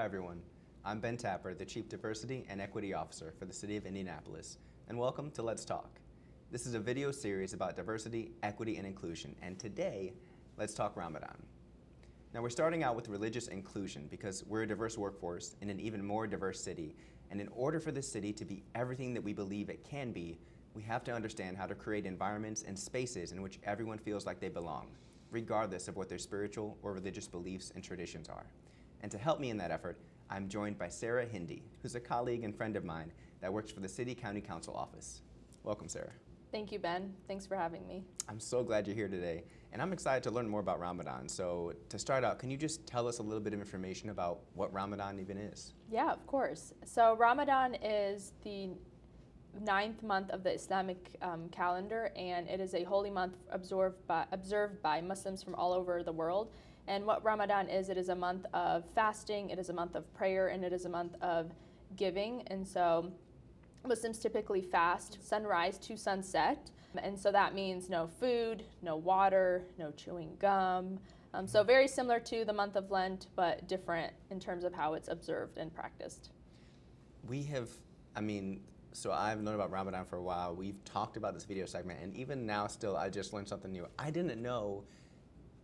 Hi everyone, I'm Ben Tapper, the Chief Diversity and Equity Officer for the City of Indianapolis, and welcome to Let's Talk. This is a video series about diversity, equity, and inclusion, and today, let's talk Ramadan. Now we're starting out with religious inclusion because we're a diverse workforce in an even more diverse city, and in order for this city to be everything that we believe it can be, we have to understand how to create environments and spaces in which everyone feels like they belong, regardless of what their spiritual or religious beliefs and traditions are. And to help me in that effort, I'm joined by Sarah Hindi, who's a colleague and friend of mine that works for the City County Council office. Welcome, Sarah. Thank you, Ben. Thanks for having me. I'm so glad you're here today, and I'm excited to learn more about Ramadan. So to start out, can you just tell us a little bit of information about what Ramadan even is? Yeah, of course. So Ramadan is the 9th month of the Islamic calendar, and it is a holy month observed by Muslims from all over the world. And what Ramadan is, it is a month of fasting, it is a month of prayer, and it is a month of giving. And so Muslims typically fast sunrise to sunset. And so that means no food, no water, no chewing gum. So very similar to the month of Lent, but different in terms of how it's observed and practiced. So I've known about Ramadan for a while. We've talked about this video segment, and even now still, I just learned something new. I didn't know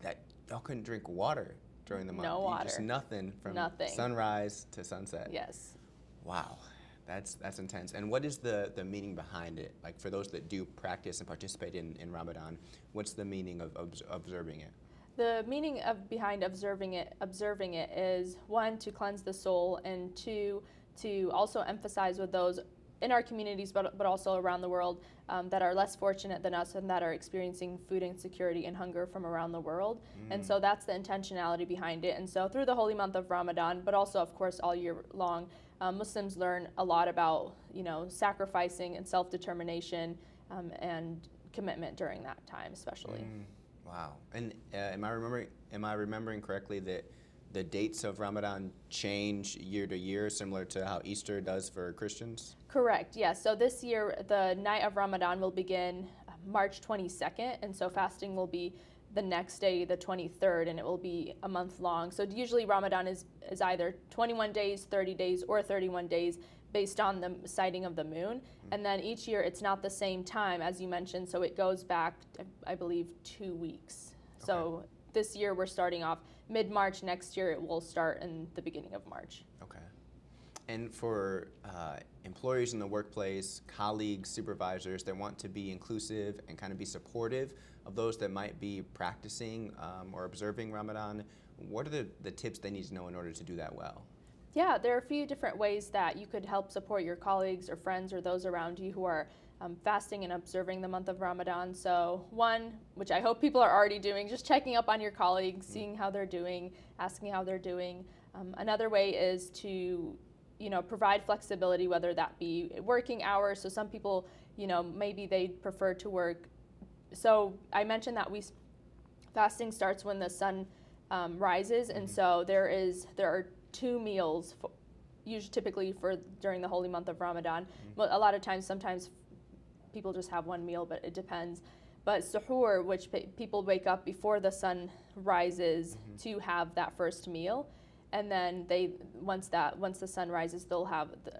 that y'all couldn't drink water during the month. No water. Just nothing from sunrise to sunset. Yes. Wow, that's intense. And what is the meaning behind it? Like for those that do practice and participate in Ramadan, what's the meaning of observing it? The meaning behind observing it is, one, to cleanse the soul, and two, to also emphasize with those in our communities, but also around the world, that are less fortunate than us and that are experiencing food insecurity and hunger from around the world. And so that's the intentionality behind it. And so through the holy month of Ramadan, but also of course all year long, Muslims learn a lot about, sacrificing and self-determination and commitment during that time, especially. Wow. And am I remembering correctly that the dates of Ramadan change year to year, similar to how Easter does for Christians? Correct, yes. So this year, the night of Ramadan will begin March 22nd, and so fasting will be the next day, the 23rd, and it will be a month long. So usually Ramadan is either 21 days, 30 days, or 31 days based on the sighting of the moon. And then each year it's not the same time, as you mentioned, so it goes back, I believe, 2 weeks. Okay. So this year we're starting off mid-March. Next year it will start in the beginning of March. Okay. And for employees in the workplace, colleagues, supervisors that want to be inclusive and kind of be supportive of those that might be practicing or observing Ramadan, what are the tips they need to know in order to do that well? Yeah, there are a few different ways that you could help support your colleagues or friends or those around you who are fasting and observing the month of Ramadan. So one, which I hope people are already doing, just checking up on your colleagues, seeing how they're doing, asking how they're doing. Another way is to provide flexibility, whether that be working hours. So some people, maybe they prefer to work. So I mentioned that fasting starts when the sun rises, and so there are 2 meals, typically during the holy month of Ramadan. But a lot of times, sometimes people just have 1 meal, but it depends. But suhoor, which people wake up before the sun rises to have that first meal, and then once the sun rises,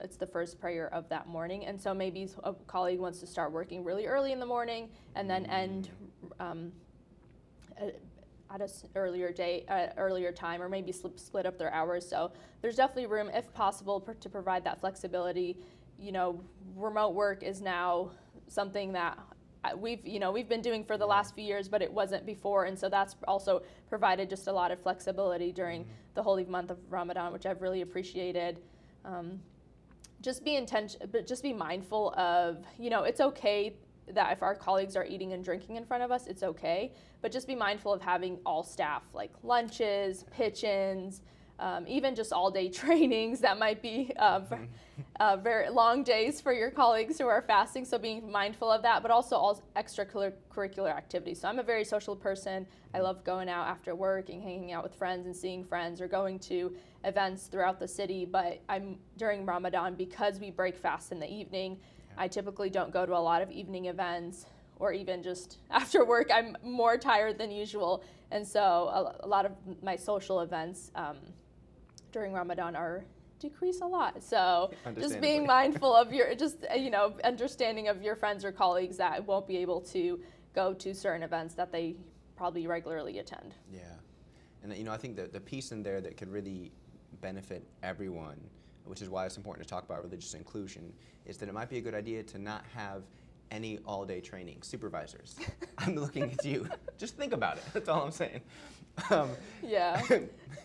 it's the first prayer of that morning. And so maybe a colleague wants to start working really early in the morning and then end at an earlier time, or maybe split up their hours. So there's definitely room, if possible, to provide that flexibility. Remote work is now something that we've been doing for the last few years, but it wasn't before, and so that's also provided just a lot of flexibility during the holy month of Ramadan, which I've really appreciated. Just be mindful of, it's okay that if our colleagues are eating and drinking in front of us, it's okay, but just be mindful of having all staff, like lunches, pitch-ins, even just all-day trainings that might be very long days for your colleagues who are fasting, so being mindful of that, but also all extracurricular activities. So I'm a very social person. I love going out after work and hanging out with friends and seeing friends, or going to events throughout the city, but during Ramadan, because we break fast in the evening, I typically don't go to a lot of evening events, or even just after work, I'm more tired than usual. And so a lot of my social events during Ramadan decrease a lot. So just being Understandably. mindful of your, understanding of your friends or colleagues that won't be able to go to certain events that they probably regularly attend. Yeah. And I think that the piece in there that could really benefit everyone, which is why it's important to talk about religious inclusion, is that it might be a good idea to not have any all-day training. Supervisors, I'm looking at you. Just think about it. That's all I'm saying. Yeah.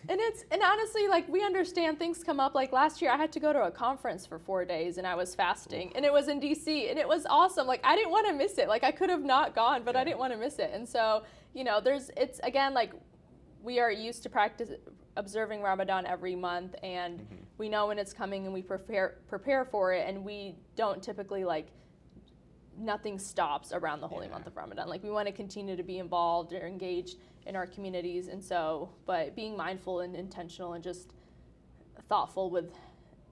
And honestly, like, we understand things come up. Like last year I had to go to a conference for 4 days and I was fasting, and it was in DC, and it was awesome. Like, I didn't want to miss it. Like, I could have not gone, but I didn't want to miss it. And so, it's again, like, we are used to observing Ramadan every month, and we know when it's coming, and we prepare for it, and we don't typically, like, nothing stops around the holy month of Ramadan. Like, we want to continue to be involved or engaged in our communities, and so, but being mindful and intentional and just thoughtful with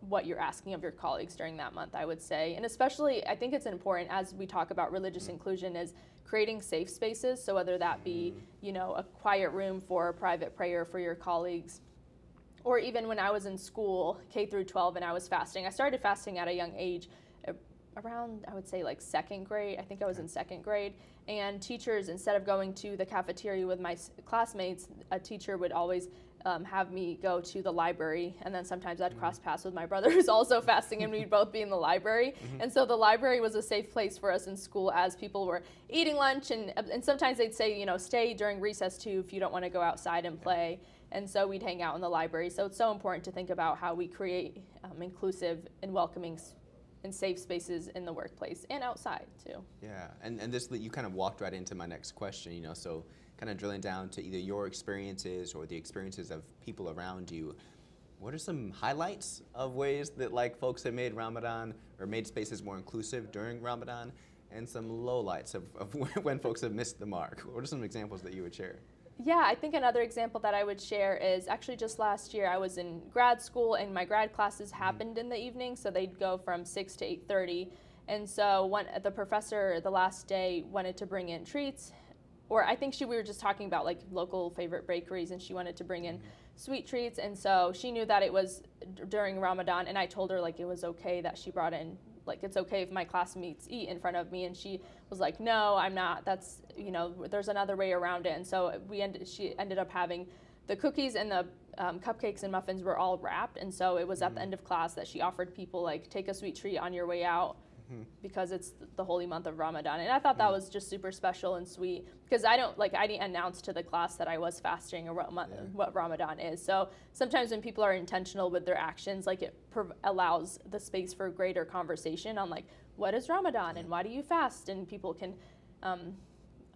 what you're asking of your colleagues during that month, I would say. And especially, I think it's important as we talk about religious inclusion, is creating safe spaces. So whether that be, a quiet room for a private prayer for your colleagues, or even when I was in school, K through 12, and I was fasting. I started fasting at a young age, around, I would say, like second grade. I think I was in second grade. And teachers, instead of going to the cafeteria with my classmates, a teacher would always have me go to the library, and then sometimes I'd cross paths with my brother who's also fasting, and we'd both be in the library. And so the library was a safe place for us in school as people were eating lunch, and sometimes they'd say, stay during recess too if you don't want to go outside and play. And so we'd hang out in the library. So it's so important to think about how we create inclusive and welcoming and safe spaces in the workplace and outside too. Yeah, and this, you kind of walked right into my next question, so kind of drilling down to either your experiences or the experiences of people around you. What are some highlights of ways that, like, folks have made Ramadan or made spaces more inclusive during Ramadan, and some lowlights of when folks have missed the mark? What are some examples that you would share? Yeah, I think another example that I would share is actually just last year I was in grad school, and my grad classes happened in the evening, so they'd go from 6 to 8:30. And so the professor the last day wanted to bring in treats, or I think we were just talking about like local favorite bakeries, and she wanted to bring in sweet treats. And so she knew that it was during Ramadan, and I told her like it was okay that she brought in, like, it's okay if my classmates eat in front of me. And she was like, no, I'm not. That's, there's another way around it. And so she ended up having the cookies, and the cupcakes and muffins were all wrapped. And so it was at the end of class that she offered people, like, take a sweet treat on your way out, because it's the holy month of Ramadan. And I thought that was just super special and sweet, because I didn't announce to the class that I was fasting or what Ramadan is. So sometimes when people are intentional with their actions, like, it allows the space for greater conversation on, like, what is Ramadan and why do you fast? And people can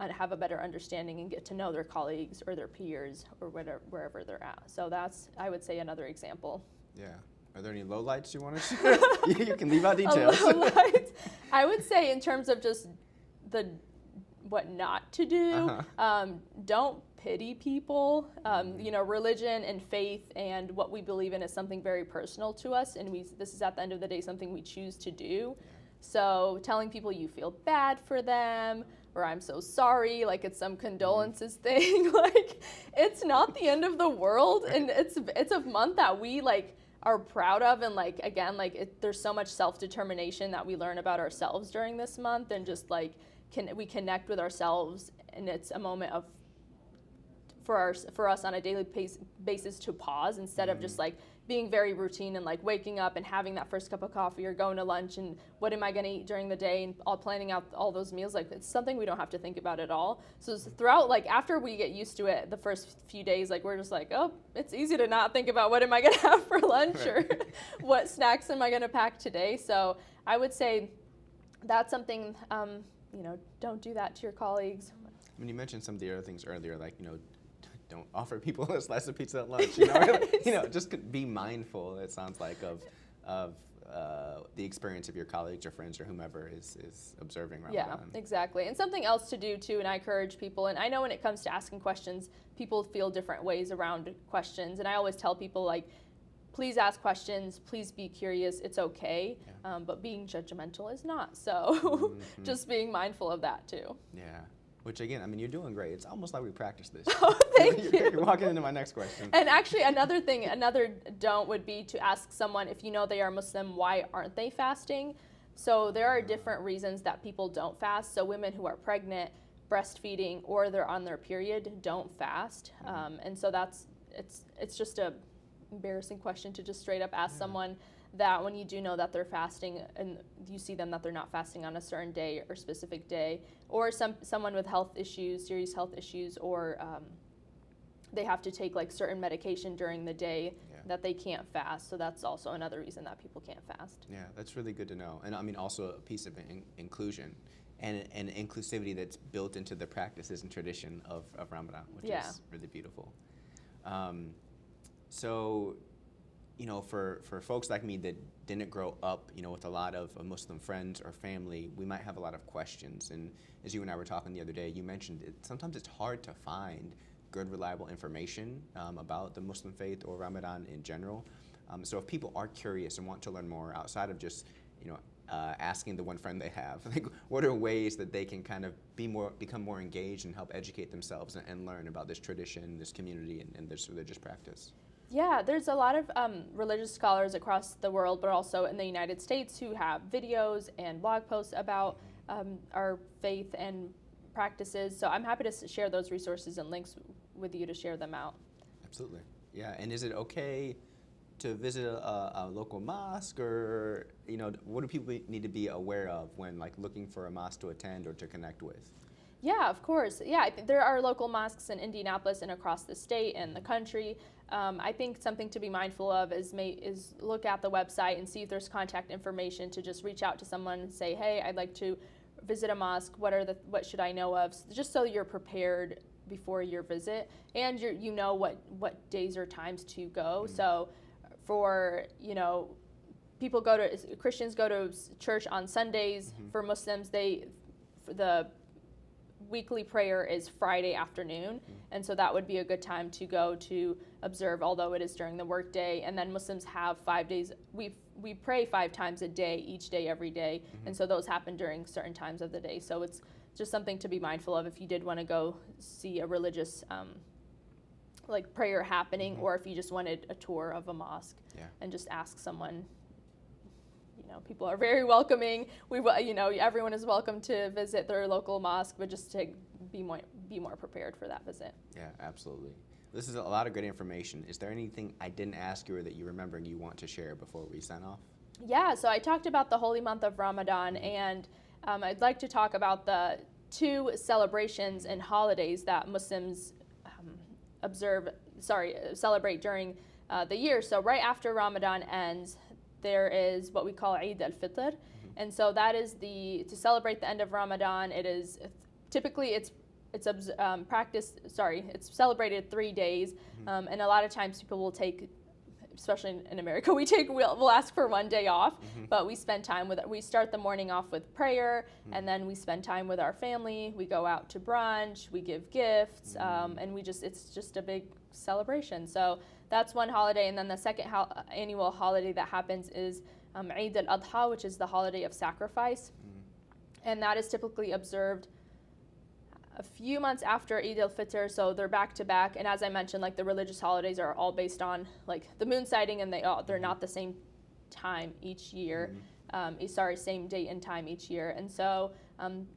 have a better understanding and get to know their colleagues or their peers or wherever they're at. So that's, I would say, another example. Yeah. Are there any lowlights you want to share? You can leave out details. Lowlights, I would say, in terms of just what not to do, don't pity people. Religion and faith and what we believe in is something very personal to us, and this is, at the end of the day, something we choose to do. So telling people you feel bad for them, or I'm so sorry, like it's some condolences thing, like, it's not the end of the world, and it's a month that we, like, are proud of, and, like, again, like, there's so much self-determination that we learn about ourselves during this month, and just, like, we connect with ourselves, and it's a moment for us on a daily basis to pause, instead of just, like, being very routine and, like, waking up and having that first cup of coffee or going to lunch and what am I going to eat during the day, and all planning out all those meals. Like, it's something we don't have to think about at all. So throughout, like, after we get used to it, the first few days, like, we're just like, oh, it's easy to not think about what am I going to have for lunch or what snacks am I going to pack today. So I would say that's something, don't do that to your colleagues. I mean, you mentioned some of the other things earlier, like, don't offer people a slice of pizza at lunch. Just be mindful, it sounds like, of the experience of your colleagues or friends or whomever is observing Ramadan. Yeah, exactly. And something else to do too, and I encourage people, and I know when it comes to asking questions, people feel different ways around questions, and I always tell people, like, please ask questions, please be curious, it's okay, but being judgmental is not, so just being mindful of that too. Yeah. Which again, I mean, you're doing great. It's almost like we practiced this. Oh, thank you. You're walking into my next question. And actually, another don't would be to ask someone, if you know they are Muslim, why aren't they fasting? So there are different reasons that people don't fast. So women who are pregnant, breastfeeding, or they're on their period don't fast. And so it's just a embarrassing question to just straight up ask someone that when you do know that they're fasting and you see them that they're not fasting on a certain day or specific day, or someone with health issues, serious health issues, or they have to take like certain medication during the day that they can't fast. So that's also another reason that people can't fast. Yeah, that's really good to know. And I mean, also a piece of inclusion and inclusivity that's built into the practices and tradition of Ramadan, which is really beautiful. So, you know, for folks like me that didn't grow up, you know, with a lot of Muslim friends or family, we might have a lot of questions. And as you and I were talking the other day, you mentioned sometimes it's hard to find good, reliable information about the Muslim faith or Ramadan in general. So if people are curious and want to learn more outside of just, you know, asking the one friend they have, like, what are ways that they can kind of become more engaged and help educate themselves and learn about this tradition, this community, and this religious practice? Yeah, there's a lot of religious scholars across the world, but also in the United States, who have videos and blog posts about our faith and practices. So I'm happy to share those resources and links with you to share them out. Absolutely. Yeah, and is it okay to visit a local mosque, or, you know, what do people need to be aware of when like looking for a mosque to attend or to connect with? Yeah, of course. Yeah, I think there are local mosques in Indianapolis and across the state and the country. I think something to be mindful of is look at the website and see if there's contact information to just reach out to someone and say, hey, I'd like to visit a mosque. What should I know of? Just so you're prepared before your visit, and you know what days or times to go. So for, you know, Christians go to church on Sundays. For Muslims, the weekly prayer is Friday afternoon, and so that would be a good time to go to observe, although it is during the workday. And then Muslims have 5 days. We pray 5 times a day, each day, every day, and so those happen during certain times of the day. So it's just something to be mindful of if you did want to go see a religious like prayer happening, or if you just wanted a tour of a mosque and just ask someone. You know, people are very welcoming. You know, everyone is welcome to visit their local mosque, but just to be more prepared for that visit. Yeah, absolutely. This is a lot of great information. Is there anything I didn't ask you or that you remember and you want to share before we sign off? Yeah, so I talked about the holy month of Ramadan, and I'd like to talk about the 2 celebrations and holidays that Muslims celebrate during the year. So right after Ramadan ends, there is what we call Eid al-Fitr, and so that is to celebrate the end of Ramadan. It is typically it's celebrated 3 days, and a lot of times people will take, especially in America, we'll ask for 1 day off, but we spend time with it. We start the morning off with prayer, and then we spend time with our family. We go out to brunch, we give gifts, and it's just a big celebration. So that's one holiday. And then the second annual holiday that happens is Eid al-Adha, which is the holiday of sacrifice, and that is typically observed a few months after Eid al-Fitr, so they're back to back. And as I mentioned, like, the religious holidays are all based on like the moon sighting, and they're not the same time each year. Same date and time each year. And so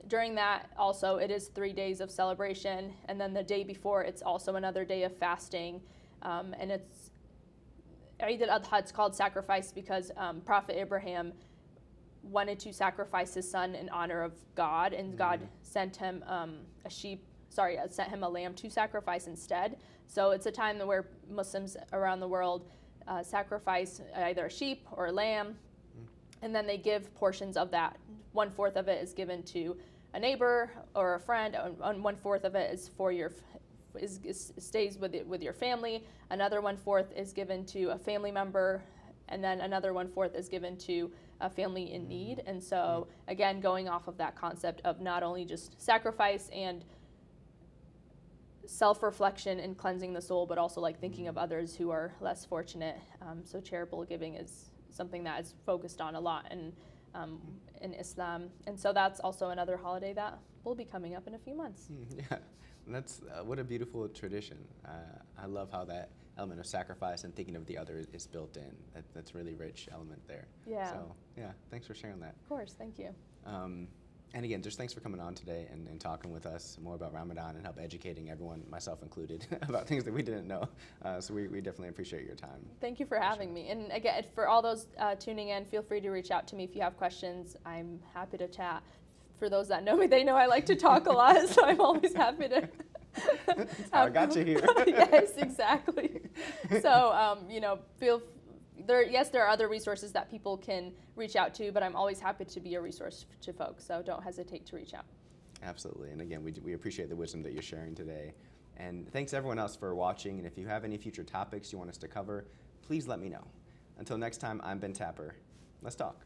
during that also, it is 3 days of celebration, and then the day before, it's also another day of fasting. And it's Eid al-Adha. It's called sacrifice because Prophet Abraham wanted to sacrifice his son in honor of God, and God sent him sent him a lamb to sacrifice instead. So it's a time where Muslims around the world sacrifice either a sheep or a lamb, and then they give portions of that. 1/4 of it is given to a neighbor or a friend, and 1/4 of it is for stays with your family. Another 1/4 is given to a family member, and then another 1/4 is given to a family in need. And so again, going off of that concept of not only just sacrifice and self-reflection and cleansing the soul, but also like thinking of others who are less fortunate. So charitable giving is something that is focused on a lot in in Islam. And so that's also another holiday that will be coming up in a few months. Yeah, and that's what a beautiful tradition. I love how that element of sacrifice and thinking of the other is built in. That's a really rich element there. Yeah. So yeah, thanks for sharing that. Of course, thank you. And again, just thanks for coming on today and talking with us more about Ramadan and help educating everyone, myself included, about things that we didn't know. So we definitely appreciate your time. Thank you for having me. And again, for all those tuning in, feel free to reach out to me if you have questions. I'm happy to chat. For those that know me, they know I like to talk a lot, so I'm always happy to. That's how I got you here. Yes, exactly. So, yes, there are other resources that people can reach out to, but I'm always happy to be a resource to folks, so don't hesitate to reach out. Absolutely, and again, we appreciate the wisdom that you're sharing today. And thanks everyone else for watching, and if you have any future topics you want us to cover, please let me know. Until next time, I'm Ben Tapper. Let's talk.